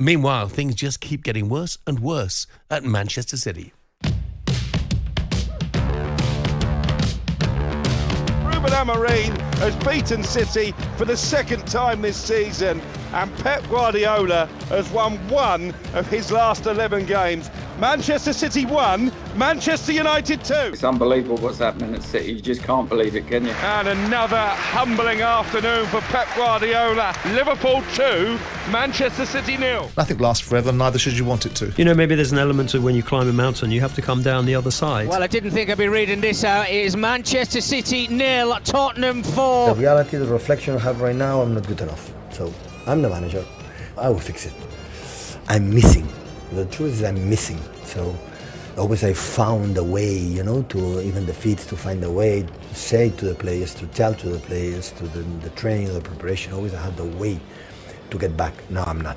Meanwhile, things just keep getting worse and worse at Manchester City. Ruben Amorim has beaten City for the second time this season, and Pep Guardiola has won one of his last 11 games. Manchester City 1, Manchester United 2. It's unbelievable what's happening at City. You just can't believe it, can you? And another humbling afternoon for Pep Guardiola. Liverpool 2, Manchester City 0. Nothing lasts forever, neither should you want it to. You know, maybe there's an element of when you climb a mountain, you have to come down the other side. Well, I didn't think I'd be reading this out. It is Manchester City 0, Tottenham 4. The reality, the reflection I have right now, I'm not good enough. So, I'm the manager. I will fix it. I'm missing. The truth is I'm missing. So, always I found a way, to even the feet, to find a way to say to the players, to tell to the players, to the training, the preparation. Always I had the way to get back. Now I'm not.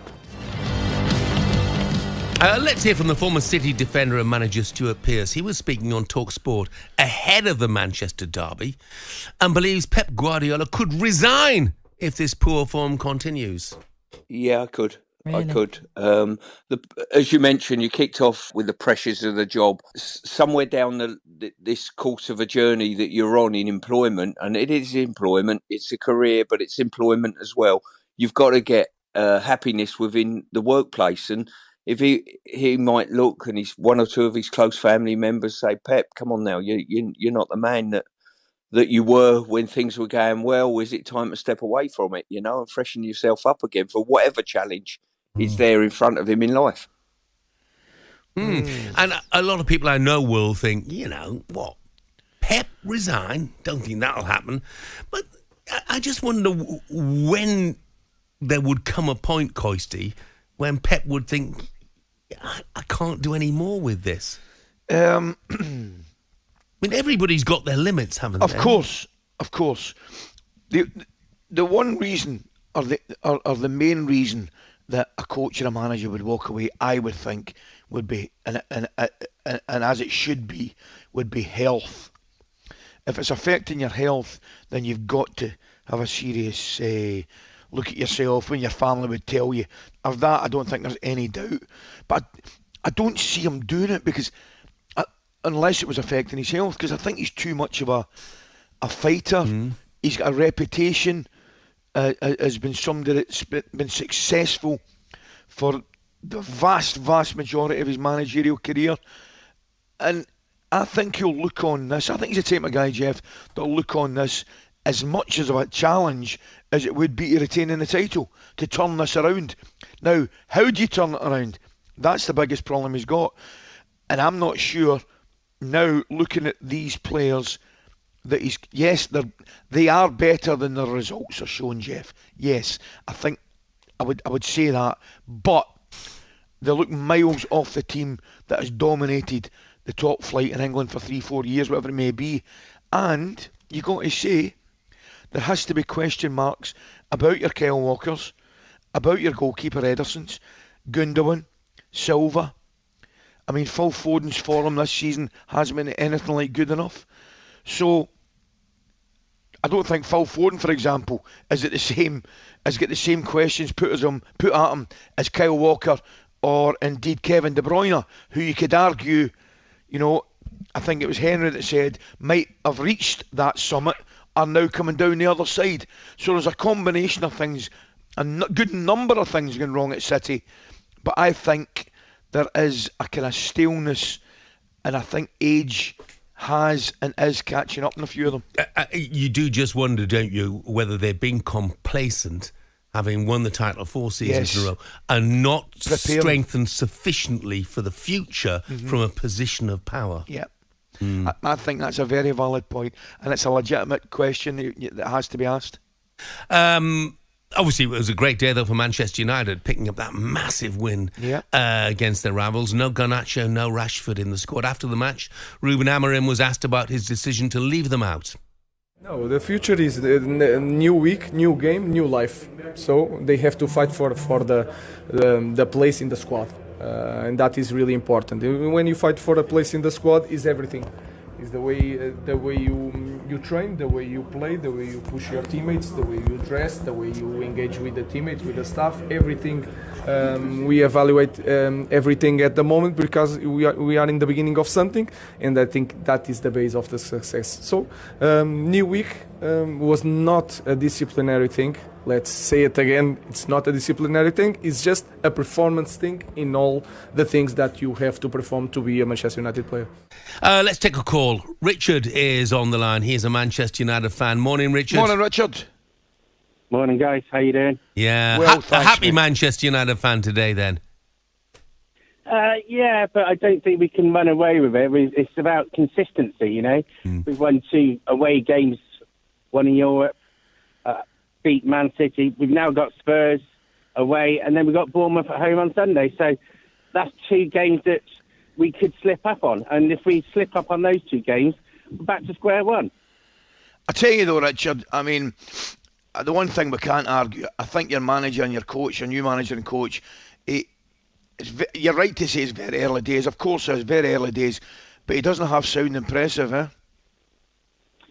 Let's hear from the former City defender and manager Stuart Pearce. He was speaking on talkSPORT ahead of the Manchester derby and believes Pep Guardiola could resign if this poor form continues. Yeah, I could. Really? I could. As you mentioned, you kicked off with the pressures of the job. Somewhere down this course of a journey that you're on in employment, and it is employment, it's a career, but it's employment as well. You've got to get happiness within the workplace. And if he might look, and he's one or two of his close family members say, Pep, come on now, you're not the man that you were when things were going well. Is it time to step away from it, and freshen yourself up again for whatever challenge is there in front of him in life? And a lot of people I know will think, what? Pep resign? Don't think that'll happen. But I just wonder when there would come a point, Coisty, when Pep would think, I can't do any more with this. I mean, everybody's got their limits, haven't they? Of course. The one reason, or the main reason that a coach or a manager would walk away, I would think, would be, and as it should be, would be health. If it's affecting your health, then you've got to have a serious look at yourself when your family would tell you. Of that, I don't think there's any doubt. But I don't see him doing it because, unless it was affecting his health, because I think he's too much of a fighter. He's got a reputation. Has been somebody that's been successful for the vast majority of his managerial career. And I think he'll look on this. I think he's the type of guy, Jeff, that'll look on this as much as a challenge as it would be to retaining the title, to turn this around. Now, how do you turn it around? That's the biggest problem he's got. And I'm not sure now, looking at these players, that they are better than the results are showing, Jeff. Yes, I think I would say that, but they look miles off the team that has dominated the top flight in England for 3-4 years, whatever it may be. And you got to say there has to be question marks about your Kyle Walkers, about your goalkeeper Edersons, Gundogan, Silva. I mean, Phil Foden's form this season hasn't been anything like good enough. So I don't think Phil Foden, for example, has got the same questions put at him as Kyle Walker or indeed Kevin De Bruyne, who you could argue, I think it was Henry that said might have reached that summit, are now coming down the other side. So there's a combination of things, a good number of things going wrong at City, but I think there is a kind of staleness, and I think age has and is catching up in a few of them. You do just wonder, don't you, whether they're being complacent, having won the title 4 seasons in a row, and not strengthened sufficiently for the future from a position of power. Yeah. I think that's a very valid point, and it's a legitimate question that has to be asked. Obviously, it was a great day, though, for Manchester United, picking up that massive win against their rivals. No Garnacho, no Rashford in the squad. After the match, Ruben Amorim was asked about his decision to leave them out. No, the future is a new week, new game, new life. So they have to fight for the place in the squad. And that is really important. When you fight for a place in the squad, is everything. Is the way you train, the way you play, the way you push your teammates, the way you dress, the way you engage with the teammates, with the staff, everything. We evaluate everything at the moment because we are in the beginning of something, and I think that is the base of the success. So new week was not a disciplinary thing. Let's say it again, it's not a disciplinary thing, it's just a performance thing in all the things that you have to perform to be a Manchester United player. Let's take a call. Richard is on the line. He's a Manchester United fan. Morning, Richard. Morning, Richard. Morning, guys. How you doing? Yeah, Well, a thanks, happy mate. Manchester United fan today then. Yeah, but I don't think we can run away with it. It's about consistency, you know. We've won 2 away games, one in Europe, beat Man City. We've now got Spurs away, and then we've got Bournemouth at home on Sunday. So that's 2 games that we could slip up on. And if we slip up on those 2 games, we're back to square one. I tell you though, Richard, I mean, the one thing we can't argue, I think your manager and your coach, your new manager and coach, you're right to say it's very early days. Of course, it's very early days, but he doesn't have sound impressive, eh?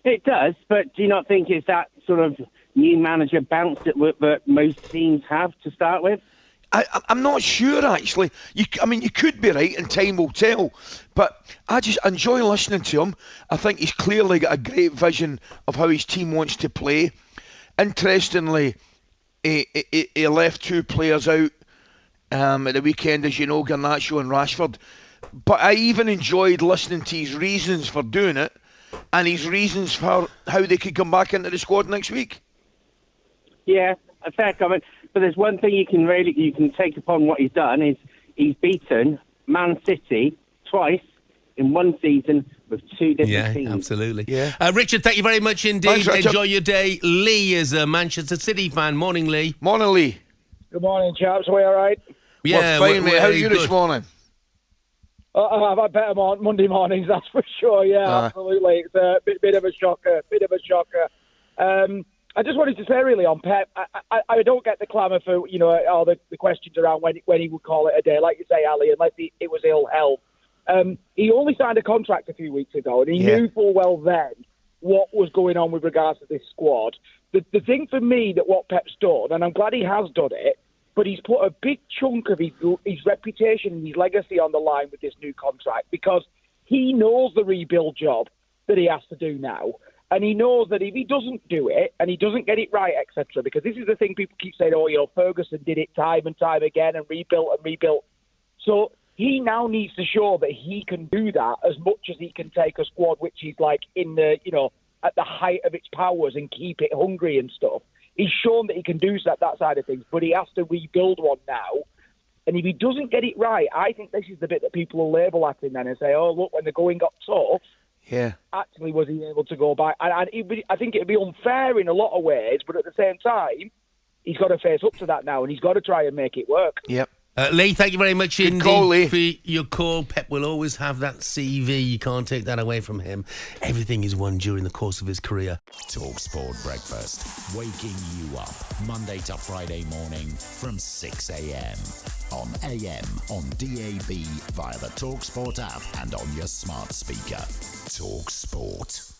It does, but do you not think it's that sort of new manager bounce that most teams have to start with? I'm not sure, actually. You could be right, and time will tell. But I just enjoy listening to him. I think he's clearly got a great vision of how his team wants to play. Interestingly, he left 2 players out at the weekend, as you know, Garnacho and Rashford. But I even enjoyed listening to his reasons for doing it, and his reasons for how they could come back into the squad next week. Yeah, a fair comment. But there's one thing you can take upon what he's done is he's beaten Man City twice in one season with 2 different teams. Yeah, absolutely. Yeah. Richard, thank you very much indeed. Thanks, Enjoy your day. Lee is a Manchester City fan. Morning, Lee. Morning, Lee. Good morning, chaps. Are we all right? Yeah, well, fine, mate. How are you good. this morning? I've had better Monday mornings, that's for sure. Yeah, absolutely. It's a bit of a shocker. I just wanted to say, really, on Pep, I don't get the clamour for, all the questions around when he would call it a day. Like you say, Ali, unless it was ill health. He only signed a contract a few weeks ago, and he knew full well then what was going on with regards to this squad. The thing for me that what Pep's done, and I'm glad he has done it, but he's put a big chunk of his reputation and his legacy on the line with this new contract, because he knows the rebuild job that he has to do now. And he knows that if he doesn't do it and he doesn't get it right, etc., because this is the thing people keep saying, Ferguson did it time and time again and rebuilt. So he now needs to show that he can do that as much as he can take a squad which is like in the, at the height of its powers and keep it hungry and stuff. He's shown that he can do that side of things, but he has to rebuild one now. And if he doesn't get it right, I think this is the bit that people will label at him then and say, oh, look, when the going got tough, actually was he able to go back? And I think it would be unfair in a lot of ways, but at the same time, he's got to face up to that now, and he's got to try and make it work. Yep. Lee, thank you very much Good indeed call, Lee. for your call. Pep will always have that CV. You can't take that away from him. Everything is won during the course of his career. talkSPORT Breakfast, waking you up Monday to Friday morning from 6 a.m. on AM, on DAB, via the talkSPORT app and on your smart speaker. talkSPORT.